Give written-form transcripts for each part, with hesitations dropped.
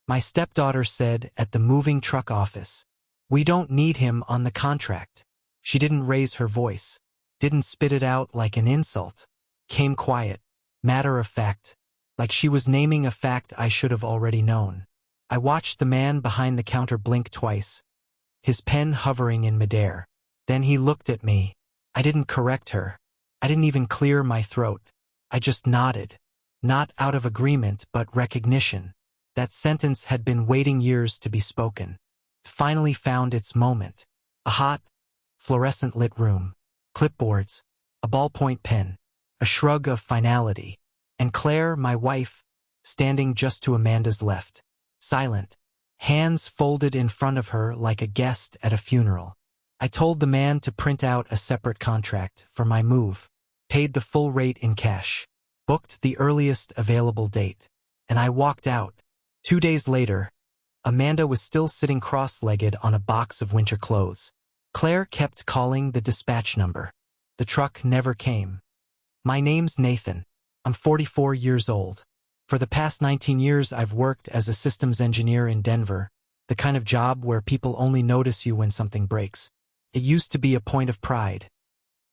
My stepdaughter said at the moving truck office, "We don't need him on the contract." She didn't raise her voice, didn't spit it out like an insult. Came quiet, matter of fact, like she was naming a fact I should have already known. I watched the man behind the counter blink twice, his pen hovering in midair. Then he looked at me. I didn't correct her. I didn't even clear my throat. I just nodded. Not out of agreement, but recognition. That sentence had been waiting years to be spoken. It finally found its moment. A hot, fluorescent-lit room. Clipboards. A ballpoint pen. A shrug of finality. And Claire, my wife, standing just to Amanda's left. Silent. Hands folded in front of her like a guest at a funeral. I told the man to print out a separate contract for my move. Paid the full rate in cash. Booked the earliest available date. And I walked out. 2 days later, Amanda was still sitting cross-legged on a box of winter clothes. Claire kept calling the dispatch number. The truck never came. My name's Nathan. I'm 44 years old. For the past 19 years I've worked as a systems engineer in Denver, the kind of job where people only notice you when something breaks. It used to be a point of pride.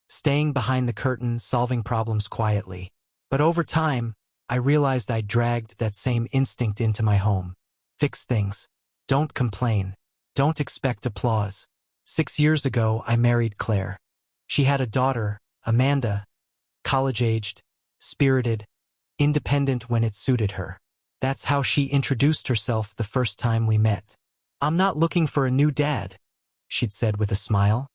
Staying behind the curtain, solving problems quietly. But over time, I realized I dragged that same instinct into my home. Fix things. Don't complain. Don't expect applause. 6 years ago, I married Claire. She had a daughter, Amanda, college-aged, spirited, independent when it suited her. That's how she introduced herself the first time we met. "I'm not looking for a new dad," she'd said with a smile.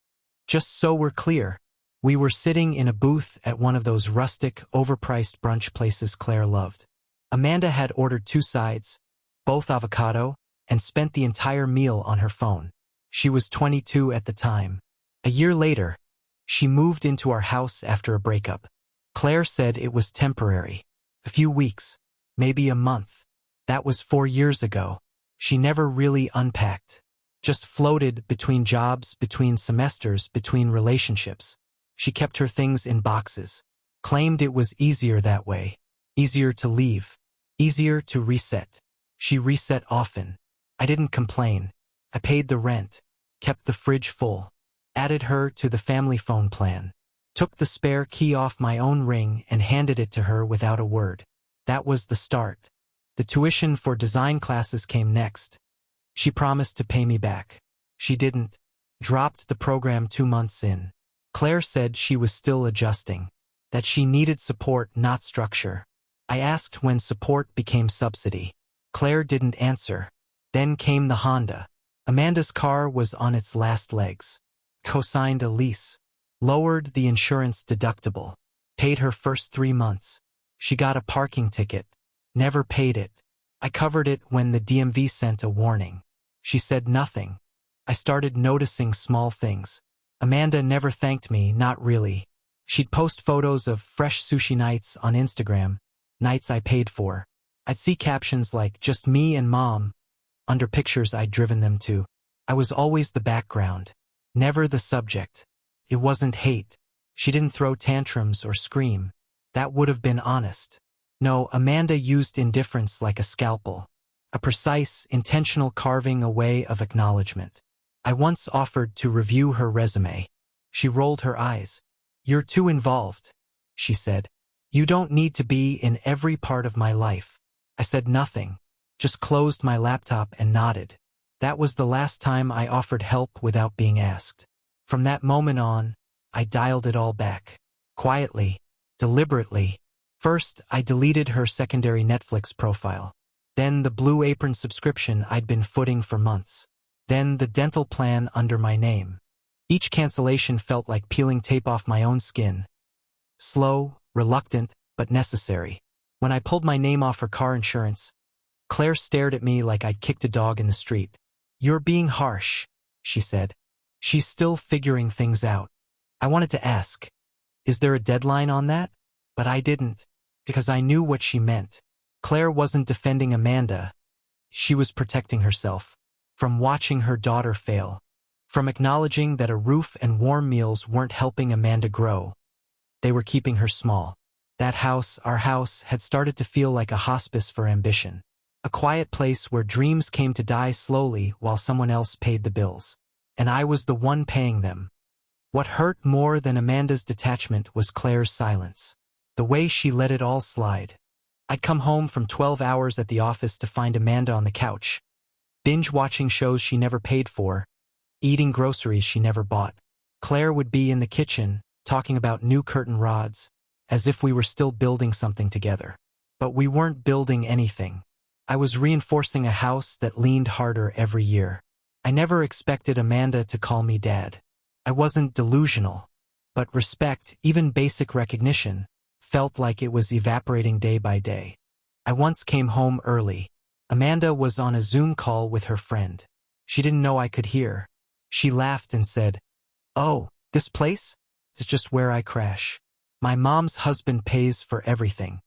"Just so we're clear." We were sitting in a booth at one of those rustic, overpriced brunch places Claire loved. Amanda had ordered 2 sides, both avocado, and spent the entire meal on her phone. She was 22 at the time. A year later, she moved into our house after a breakup. Claire said it was temporary. A few weeks, maybe a month. That was 4 years ago. She never really unpacked. Just floated between jobs, between semesters, between relationships. She kept her things in boxes. Claimed it was easier that way. Easier to leave. Easier to reset. She reset often. I didn't complain. I paid the rent. Kept the fridge full. Added her to the family phone plan. Took the spare key off my own ring and handed it to her without a word. That was the start. The tuition for design classes came next. She promised to pay me back. She didn't. Dropped the program 2 months in. Claire said she was still adjusting. That she needed support, not structure. I asked when support became subsidy. Claire didn't answer. Then came the Honda. Amanda's car was on its last legs. Co-signed a lease. Lowered the insurance deductible. Paid her first 3 months. She got a parking ticket. Never paid it. I covered it when the DMV sent a warning. She said nothing. I started noticing small things. Amanda never thanked me, not really. She'd post photos of fresh sushi nights on Instagram, nights I paid for. I'd see captions like, "Just me and Mom," under pictures I'd driven them to. I was always the background. Never the subject. It wasn't hate. She didn't throw tantrums or scream. That would have been honest. No, Amanda used indifference like a scalpel. A precise, intentional carving away of acknowledgement. I once offered to review her resume. She rolled her eyes. "You're too involved," she said. "You don't need to be in every part of my life." I said nothing, just closed my laptop and nodded. That was the last time I offered help without being asked. From that moment on, I dialed it all back. Quietly, deliberately. First, I deleted her secondary Netflix profile. Then the Blue Apron subscription I'd been footing for months. Then the dental plan under my name. Each cancellation felt like peeling tape off my own skin. Slow, reluctant, but necessary. When I pulled my name off her car insurance, Claire stared at me like I'd kicked a dog in the street. "You're being harsh," she said. "She's still figuring things out." I wanted to ask, "Is there a deadline on that?" But I didn't, because I knew what she meant. Claire wasn't defending Amanda. She was protecting herself. From watching her daughter fail. From acknowledging that a roof and warm meals weren't helping Amanda grow. They were keeping her small. That house, our house, had started to feel like a hospice for ambition. A A quiet place where dreams came to die slowly while someone else paid the bills. And I was the one paying them. What hurt more than Amanda's detachment was Claire's silence. The way she let it all slide. I'd come home from 12 hours at the office to find Amanda on the couch, binge-watching shows she never paid for, eating groceries she never bought. Claire would be in the kitchen, talking about new curtain rods, as if we were still building something together. But we weren't building anything. I was reinforcing a house that leaned harder every year. I never expected Amanda to call me Dad. I wasn't delusional. But respect, even basic recognition, felt like it was evaporating day by day. I once came home early. Amanda was on a Zoom call with her friend. She didn't know I could hear. She laughed and said, "Oh, this place? It's just where I crash. My mom's husband pays for everything.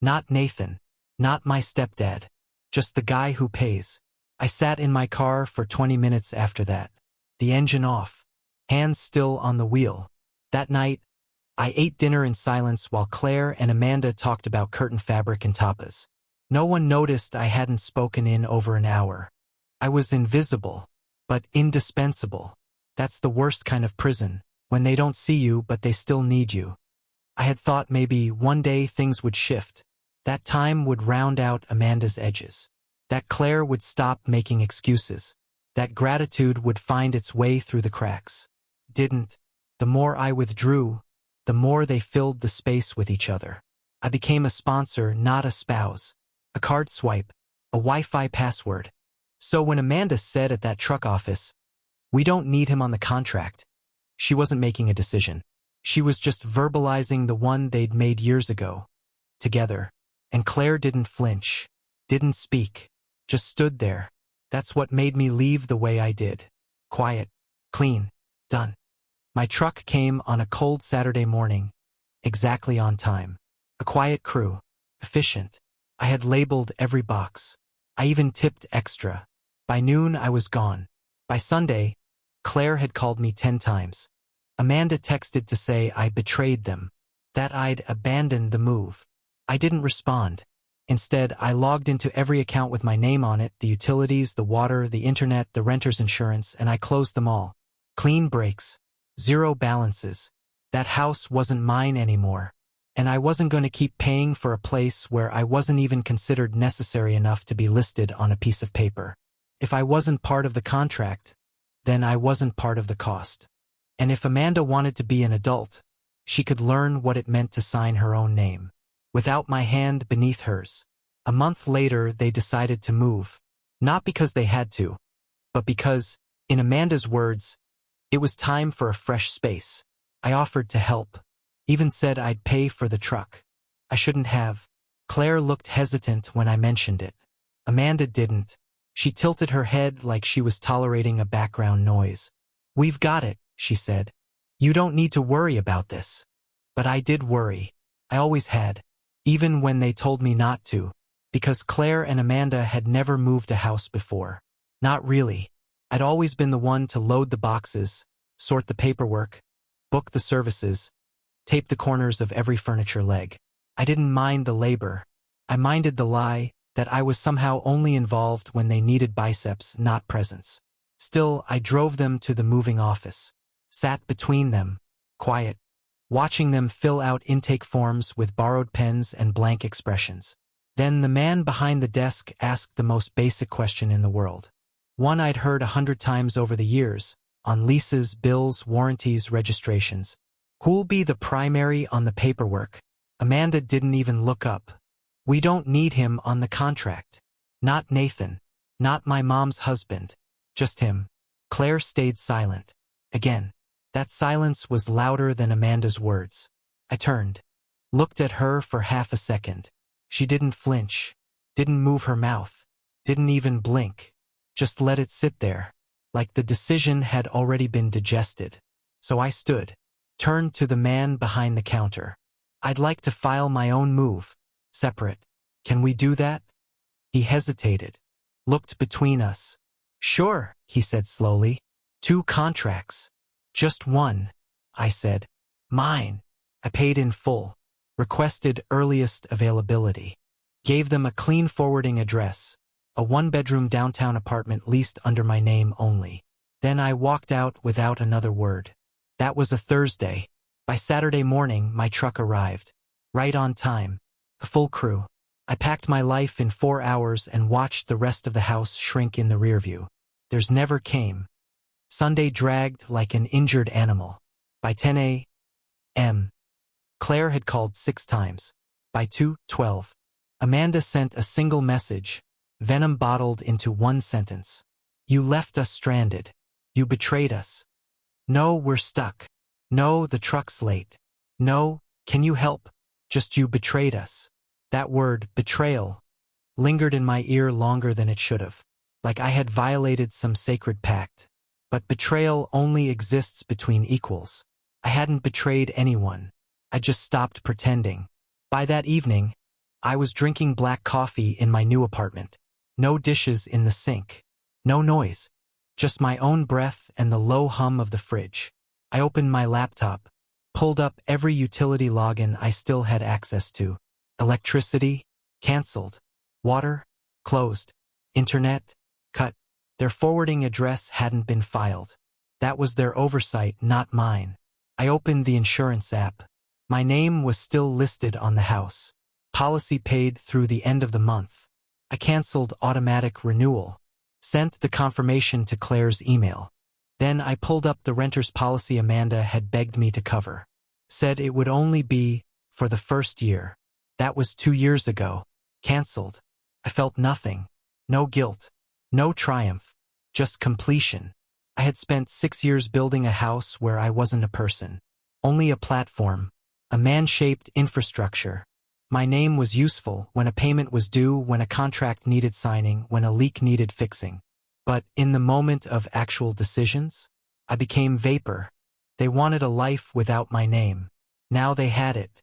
Not Nathan. Not my stepdad. Just the guy who pays." I sat in my car for 20 minutes after that. The engine off. Hands still on the wheel. That night, I ate dinner in silence while Claire and Amanda talked about curtain fabric and tapas. No one noticed I hadn't spoken in over an hour. I was invisible, but indispensable. That's the worst kind of prison, when they don't see you but they still need you. I had thought maybe one day things would shift. That time would round out Amanda's edges. That Claire would stop making excuses. That gratitude would find its way through the cracks. Didn't. The more I withdrew, the more they filled the space with each other. I became a sponsor, not a spouse. A card swipe, a Wi-Fi password. So when Amanda said at that truck office, "We don't need him on the contract," she wasn't making a decision. She was just verbalizing the one they'd made years ago. Together. And Claire didn't flinch. Didn't speak. Just stood there. That's what made me leave the way I did. Quiet. Clean. Done. My truck came on a cold Saturday morning, exactly on time. A quiet crew. Efficient. I had labeled every box. I even tipped extra. By noon, I was gone. By Sunday, Claire had called me 10 times. Amanda texted to say I betrayed them, that I'd abandoned the move. I didn't respond. Instead, I logged into every account with my name on it, the utilities, the water, the internet, the renter's insurance, and I closed them all. Clean breaks. Zero balances. That house wasn't mine anymore. And I wasn't going to keep paying for a place where I wasn't even considered necessary enough to be listed on a piece of paper. If I wasn't part of the contract, then I wasn't part of the cost. And if Amanda wanted to be an adult, she could learn what it meant to sign her own name, without my hand beneath hers. A month later, they decided to move. Not because they had to, but because, in Amanda's words, it was time for a fresh space. I offered to help. Even said I'd pay for the truck. I shouldn't have. Claire looked hesitant when I mentioned it. Amanda didn't. She tilted her head like she was tolerating a background noise. "We've got it," she said. "You don't need to worry about this." But I did worry. I always had. Even when they told me not to. Because Claire and Amanda had never moved a house before. Not really. I'd always been the one to load the boxes, sort the paperwork, book the services, tape the corners of every furniture leg. I didn't mind the labor. I minded the lie that I was somehow only involved when they needed biceps, not presence. Still, I drove them to the moving office. Sat between them, quiet, watching them fill out intake forms with borrowed pens and blank expressions. Then the man behind the desk asked the most basic question in the world. One I'd heard 100 times over the years, on leases, bills, warranties, registrations. Who'll be the primary on the paperwork? Amanda didn't even look up. "We don't need him on the contract. Not Nathan. Not my mom's husband. Just him." Claire stayed silent. Again. That silence was louder than Amanda's words. I turned. Looked at her for half a second. She didn't flinch. Didn't move her mouth. Didn't even blink. Just let it sit there. Like the decision had already been digested. So I stood. Turned to the man behind the counter. "I'd like to file my own move. Separate. Can we do that?" He hesitated. Looked between us. "Sure," he said slowly. "2 contracts. Just one," I said. "Mine." I paid in full. Requested earliest availability. Gave them a clean forwarding address. a one-bedroom downtown apartment leased under my name only. Then I walked out without another word. That was a Thursday. By Saturday morning, my truck arrived. Right on time. The full crew. I packed my life in 4 hours and watched the rest of the house shrink in the rearview. Theirs never came. Sunday dragged like an injured animal. By 10 a.m., Claire had called 6 times. By 2:12, Amanda sent a single message, venom bottled into one sentence. You left us stranded. You betrayed us. No, we're stuck. No, the truck's late. No, can you help? Just you betrayed us. That word, betrayal, lingered in my ear longer than it should have, like I had violated some sacred pact. But betrayal only exists between equals. I hadn't betrayed anyone. I just stopped pretending. By that evening, I was drinking black coffee in my new apartment. No dishes in the sink. No noise. Just my own breath and the low hum of the fridge. I opened my laptop, pulled up every utility login I still had access to. Electricity, canceled. Water, closed. Internet, cut. Their forwarding address hadn't been filed. That was their oversight, not mine. I opened the insurance app. My name was still listed on the house. Policy paid through the end of the month. I canceled automatic renewal. Sent the confirmation to Claire's email. Then I pulled up the renter's policy Amanda had begged me to cover. Said it would only be for the first year. That was 2 years ago. Canceled. I felt nothing. No guilt. No triumph. Just completion. I had spent 6 years building a house where I wasn't a person. Only a platform. A man-shaped infrastructure. My name was useful when a payment was due, when a contract needed signing, when a leak needed fixing. But in the moment of actual decisions, I became vapor. They wanted a life without my name. Now they had it.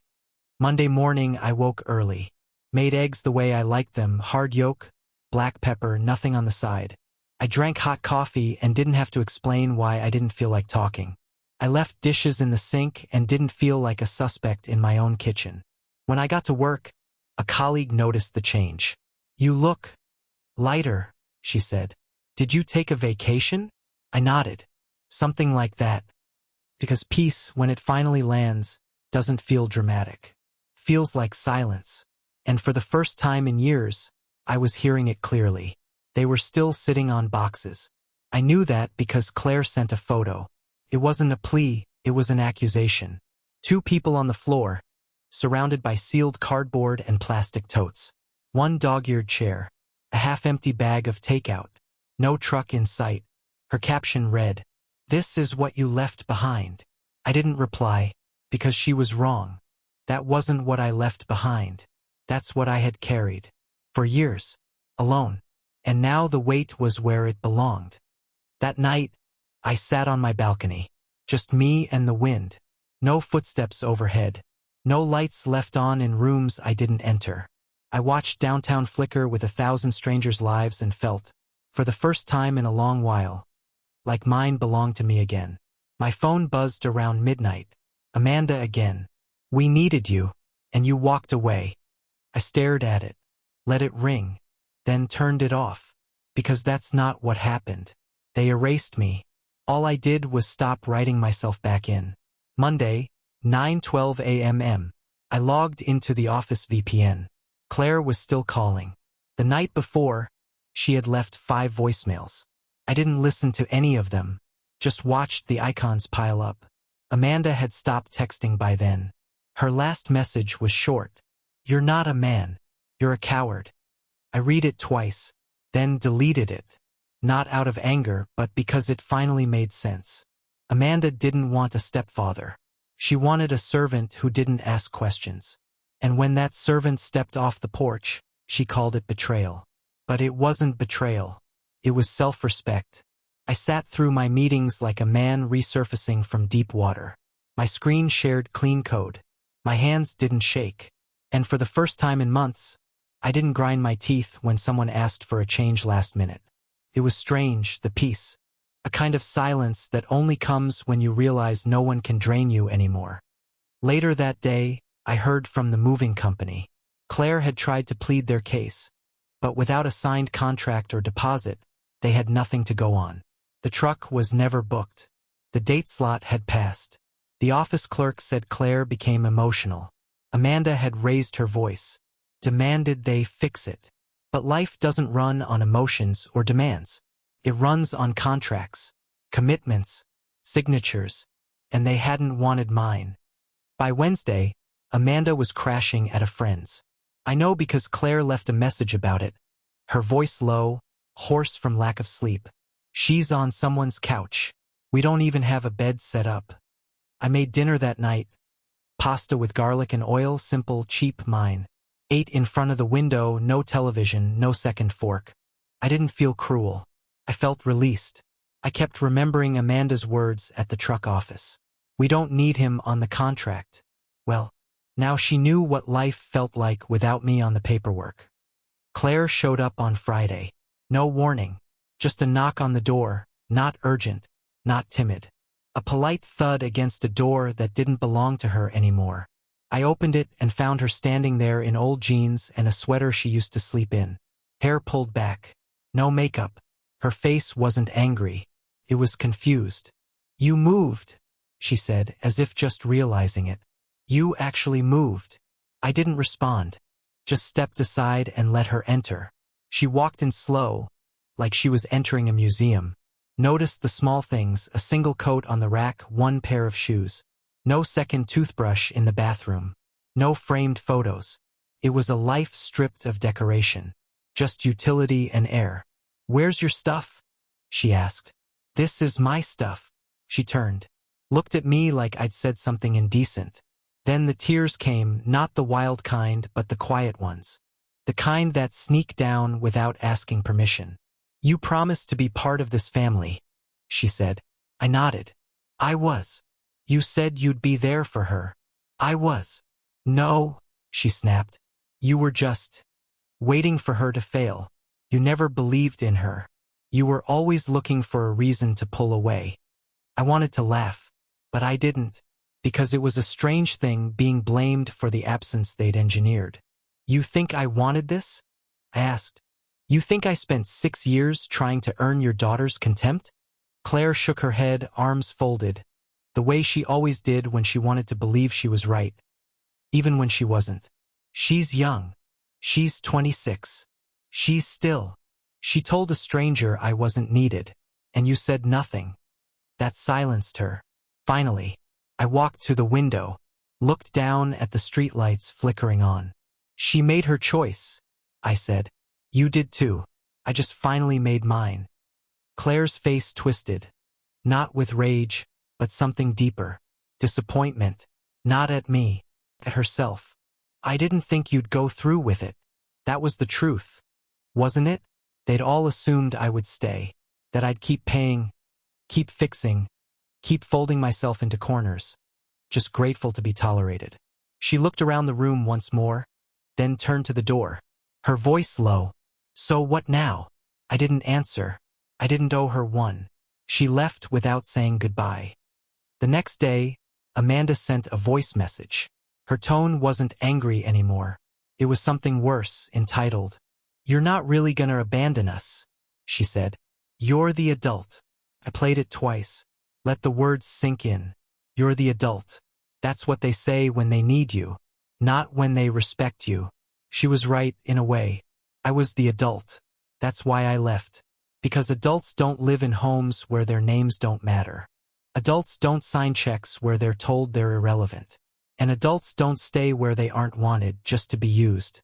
Monday morning I woke early. Made eggs the way I liked them, hard yolk, black pepper, nothing on the side. I drank hot coffee and didn't have to explain why I didn't feel like talking. I left dishes in the sink and didn't feel like a suspect in my own kitchen. When I got to work, a colleague noticed the change. You look lighter, she said. Did you take a vacation? I nodded. Something like that. Because peace, when it finally lands, doesn't feel dramatic. Feels like silence. And for the first time in years, I was hearing it clearly. They were still sitting on boxes. I knew that because Claire sent a photo. It wasn't a plea, it was an accusation. 2 people on the floor, surrounded by sealed cardboard and plastic totes. 1 dog-eared chair. A half-empty bag of takeout. No truck in sight. Her caption read, "This is what you left behind." I didn't reply, because she was wrong. That wasn't what I left behind. That's what I had carried. For years. Alone. And now the weight was where it belonged. That night, I sat on my balcony. Just me and the wind. No footsteps overhead. No lights left on in rooms I didn't enter. I watched downtown flicker with 1,000 strangers' lives and felt, for the first time in a long while, like mine belonged to me again. My phone buzzed around midnight. Amanda again. "We needed you, and you walked away." I stared at it, let it ring, then turned it off. Because that's not what happened. They erased me. All I did was stop writing myself back in. Monday, 9:12 a.m. I logged into the office VPN. Claire was still calling. The night before, she had left 5 voicemails. I didn't listen to any of them, just watched the icons pile up. Amanda had stopped texting by then. Her last message was short. "You're not a man. You're a coward." I read it twice, then deleted it. Not out of anger, but because it finally made sense. Amanda didn't want a stepfather. She wanted a servant who didn't ask questions. And when that servant stepped off the porch, she called it betrayal. But it wasn't betrayal. It was self-respect. I sat through my meetings like a man resurfacing from deep water. My screen shared clean code. My hands didn't shake. And for the first time in months, I didn't grind my teeth when someone asked for a change last minute. It was strange, the peace. A kind of silence that only comes when you realize no one can drain you anymore. Later that day, I heard from the moving company. Claire had tried to plead their case, but without a signed contract or deposit, they had nothing to go on. The truck was never booked. The date slot had passed. The office clerk said Claire became emotional. Amanda had raised her voice, demanded they fix it. But life doesn't run on emotions or demands. It runs on contracts, commitments, signatures, and they hadn't wanted mine. By Wednesday, Amanda was crashing at a friend's. I know because Claire left a message about it. Her voice low, hoarse from lack of sleep. She's on someone's couch. We don't even have a bed set up. I made dinner that night. Pasta with garlic and oil, simple, cheap, mine. Ate in front of the window, no television, no second fork. I didn't feel cruel. I felt released. I kept remembering Amanda's words at the truck office. We don't need him on the contract. Well, now she knew what life felt like without me on the paperwork. Claire showed up on Friday. No warning. Just a knock on the door, not urgent, not timid. A polite thud against a door that didn't belong to her anymore. I opened it and found her standing there in old jeans and a sweater she used to sleep in. Hair pulled back. No makeup. Her face wasn't angry. It was confused. "You moved," she said, as if just realizing it. "You actually moved." I didn't respond. Just stepped aside and let her enter. She walked in slow, like she was entering a museum. Noticed the small things, a single coat on the rack, one pair of shoes. No second toothbrush in the bathroom. No framed photos. It was a life stripped of decoration. Just utility and air. "Where's your stuff?" she asked. "This is my stuff." She turned. Looked at me like I'd said something indecent. Then the tears came, not the wild kind, but the quiet ones. The kind that sneak down without asking permission. "You promised to be part of this family," she said. I nodded. "I was." "You said you'd be there for her." "I was." "No," she snapped. "You were just waiting for her to fail. You never believed in her. You were always looking for a reason to pull away." I wanted to laugh, but I didn't, because it was a strange thing being blamed for the absence they'd engineered. "You think I wanted this?" I asked. "You think I spent 6 years trying to earn your daughter's contempt?" Claire shook her head, arms folded, the way she always did when she wanted to believe she was right, even when she wasn't. "She's young. She's 26. She's still." She told a stranger I wasn't needed, and you said nothing. That silenced her. Finally, I walked to the window, looked down at the streetlights flickering on. "She made her choice," I said. "You did too. I just finally made mine." Claire's face twisted. Not with rage, but something deeper. Disappointment. Not at me. At herself. "I didn't think you'd go through with it." That was the truth. Wasn't it? They'd all assumed I would stay. That I'd keep paying, keep fixing, keep folding myself into corners. Just grateful to be tolerated. She looked around the room once more, then turned to the door. Her voice low. "So what now?" I didn't answer. I didn't owe her one. She left without saying goodbye. The next day, Amanda sent a voice message. Her tone wasn't angry anymore. It was something worse, entitled, "You're not really gonna abandon us," she said. "You're the adult." I played it twice. Let the words sink in. You're the adult. That's what they say when they need you, not when they respect you. She was right, in a way. I was the adult. That's why I left. Because adults don't live in homes where their names don't matter. Adults don't sign checks where they're told they're irrelevant. And adults don't stay where they aren't wanted just to be used.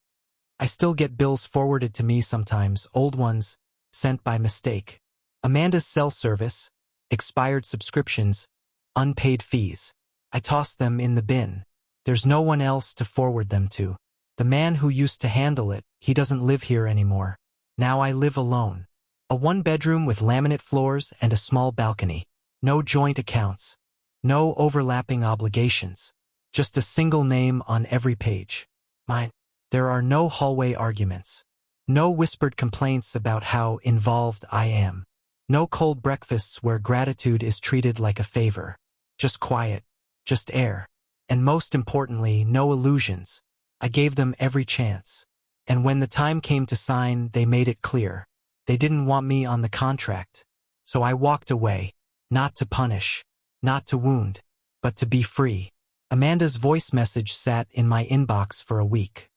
I still get bills forwarded to me sometimes, old ones, sent by mistake. Amanda's cell service, expired subscriptions, unpaid fees. I toss them in the bin. There's no one else to forward them to. The man who used to handle it, he doesn't live here anymore. Now I live alone. A one-bedroom with laminate floors and a small balcony. No joint accounts. No overlapping obligations. Just a single name on every page. Mine. There are no hallway arguments. No whispered complaints about how involved I am. No cold breakfasts where gratitude is treated like a favor. Just quiet. Just air. And most importantly, no illusions. I gave them every chance. And when the time came to sign, they made it clear. They didn't want me on the contract. So I walked away, not to punish, not to wound, but to be free. Amanda's voice message sat in my inbox for a week.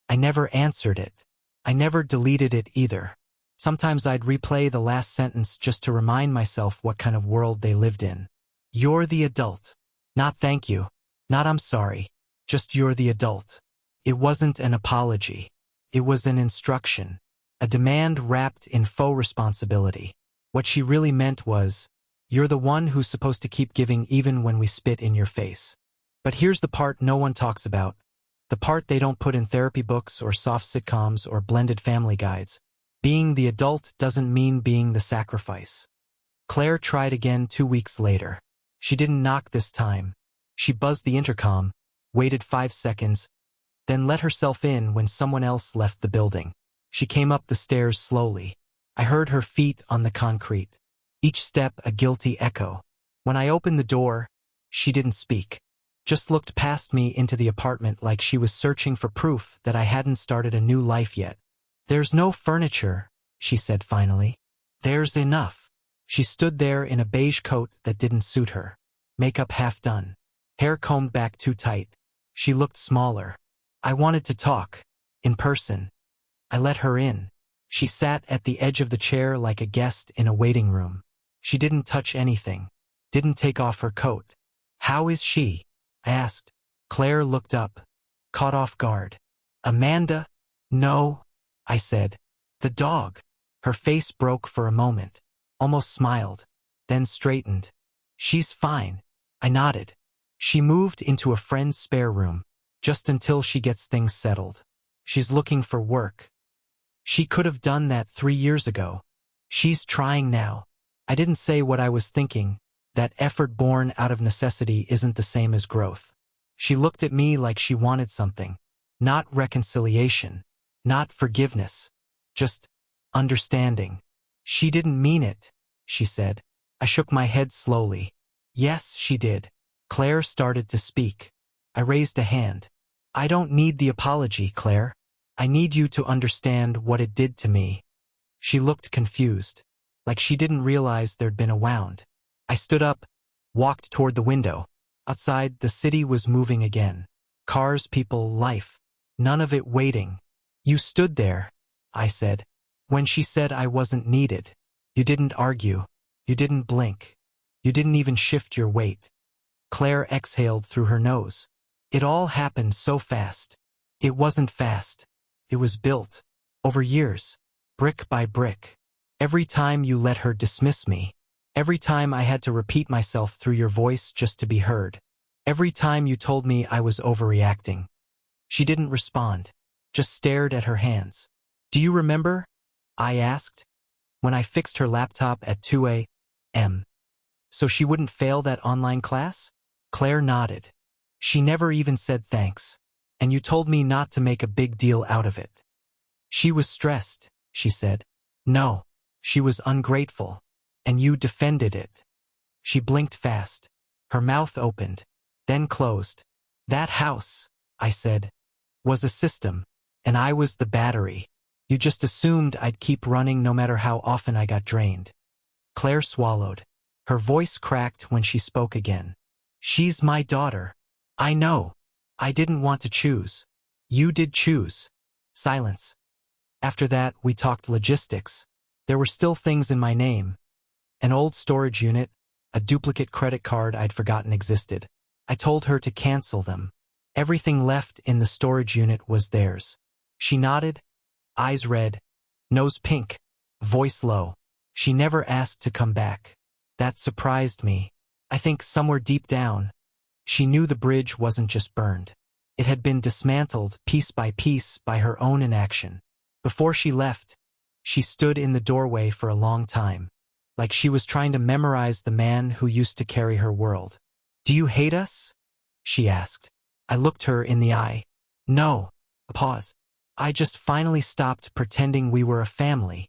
I never answered it. I never deleted it either. Sometimes I'd replay the last sentence just to remind myself what kind of world they lived in. You're the adult. Not thank you. Not I'm sorry. Just you're the adult. It wasn't an apology. It was an instruction. A demand wrapped in faux responsibility. What she really meant was, you're the one who's supposed to keep giving even when we spit in your face. But here's the part no one talks about. The part they don't put in therapy books or soft sitcoms or blended family guides. Being the adult doesn't mean being the sacrifice. Claire tried again 2 weeks later. She didn't knock this time. She buzzed the intercom, waited 5 seconds, then let herself in when someone else left the building. She came up the stairs slowly. I heard her feet on the concrete. Each step a guilty echo. When I opened the door, she didn't speak. Just looked past me into the apartment like she was searching for proof that I hadn't started a new life yet. There's no furniture, she said finally. There's enough. She stood there in a beige coat that didn't suit her. Makeup half done. Hair combed back too tight. She looked smaller. I wanted to talk. In person. I let her in. She sat at the edge of the chair like a guest in a waiting room. She didn't touch anything. Didn't take off her coat. How is she? I asked. Claire looked up. Caught off guard. Amanda? No, I said. The dog. Her face broke for a moment. Almost smiled. Then straightened. She's fine. I nodded. She moved into a friend's spare room. Just until she gets things settled. She's looking for work. She could have done that 3 years ago. She's trying now. I didn't say what I was thinking. That effort born out of necessity isn't the same as growth. She looked at me like she wanted something. Not reconciliation. Not forgiveness. Just understanding. She didn't mean it, she said. I shook my head slowly. Yes, she did. Claire started to speak. I raised a hand. I don't need the apology, Claire. I need you to understand what it did to me. She looked confused, like she didn't realize there'd been a wound. I stood up, walked toward the window. Outside, the city was moving again. Cars, people, life. None of it waiting. You stood there, I said. When she said I wasn't needed. You didn't argue. You didn't blink. You didn't even shift your weight. Claire exhaled through her nose. It all happened so fast. It wasn't fast. It was built. Over years. Brick by brick. Every time you let her dismiss me. Every time I had to repeat myself through your voice just to be heard. Every time you told me I was overreacting. She didn't respond. Just stared at her hands. Do you remember? I asked. When I fixed her laptop at 2 a.m. So she wouldn't fail that online class? Claire nodded. She never even said thanks. And you told me not to make a big deal out of it. She was stressed, she said. No, she was ungrateful. And you defended it. She blinked fast. Her mouth opened, then closed. That house, I said, was a system, and I was the battery. You just assumed I'd keep running no matter how often I got drained. Claire swallowed. Her voice cracked when she spoke again. She's my daughter. I know. I didn't want to choose. You did choose. Silence. After that, we talked logistics. There were still things in my name. An old storage unit, a duplicate credit card I'd forgotten existed. I told her to cancel them. Everything left in the storage unit was theirs. She nodded, eyes red, nose pink, voice low. She never asked to come back. That surprised me. I think somewhere deep down, she knew the bridge wasn't just burned. It had been dismantled piece by her own inaction. Before she left, she stood in the doorway for a long time, like she was trying to memorize the man who used to carry her world. Do you hate us? She asked. I looked her in the eye. No. A pause. I just finally stopped pretending we were a family.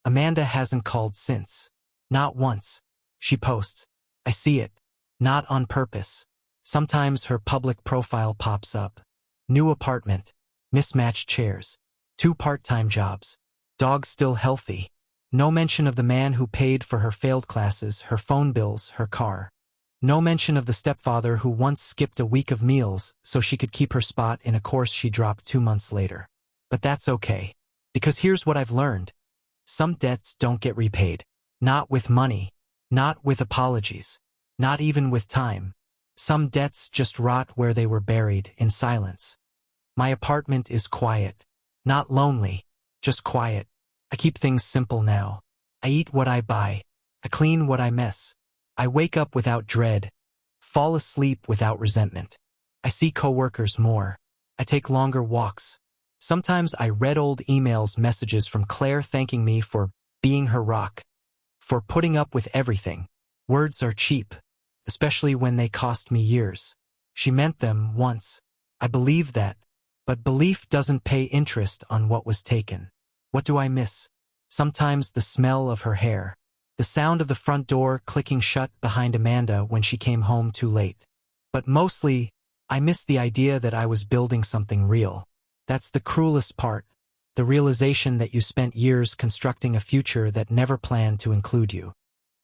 Amanda hasn't called since. Not once. She posts. I see it. Not on purpose. Sometimes her public profile pops up. New apartment. Mismatched chairs. 2 part-time jobs. Dog still healthy. No mention of the man who paid for her failed classes, her phone bills, her car. No mention of the stepfather who once skipped a week of meals so she could keep her spot in a course she dropped 2 months later. But that's okay. Because here's what I've learned. Some debts don't get repaid. Not with money. Not with apologies. Not even with time. Some debts just rot where they were buried, in silence. My apartment is quiet. Not lonely. Just quiet. I keep things simple now. I eat what I buy. I clean what I mess. I wake up without dread. Fall asleep without resentment. I see coworkers more. I take longer walks. Sometimes I read old messages from Claire thanking me for being her rock. For putting up with everything. Words are cheap. Especially when they cost me years. She meant them once. I believe that. But belief doesn't pay interest on what was taken. What do I miss? Sometimes the smell of her hair. The sound of the front door clicking shut behind Amanda when she came home too late. But mostly, I miss the idea that I was building something real. That's the cruelest part. The realization that you spent years constructing a future that never planned to include you.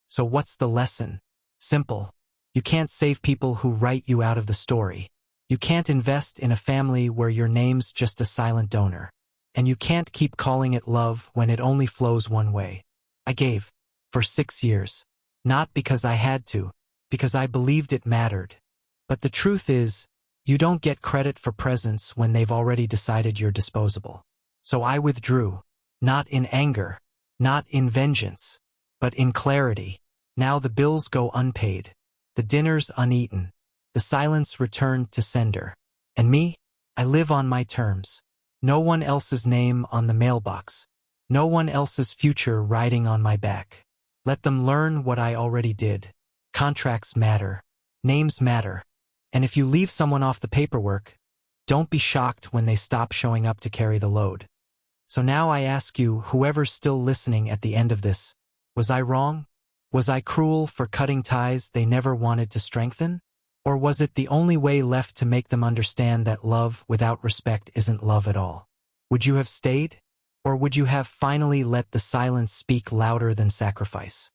So what's the lesson? Simple. You can't save people who write you out of the story. You can't invest in a family where your name's just a silent donor. And you can't keep calling it love when it only flows one way. I gave. For 6 years. Not because I had to. Because I believed it mattered. But the truth is, you don't get credit for presents when they've already decided you're disposable. So I withdrew. Not in anger. Not in vengeance. But in clarity. Now the bills go unpaid. The dinner's uneaten. The silence returned to sender. And me? I live on my terms. No one else's name on the mailbox. No one else's future riding on my back. Let them learn what I already did. Contracts matter. Names matter. And if you leave someone off the paperwork, don't be shocked when they stop showing up to carry the load. So now I ask you, whoever's still listening at the end of this, was I wrong? Was I cruel for cutting ties they never wanted to strengthen? Or was it the only way left to make them understand that love without respect isn't love at all? Would you have stayed? Or would you have finally let the silence speak louder than sacrifice?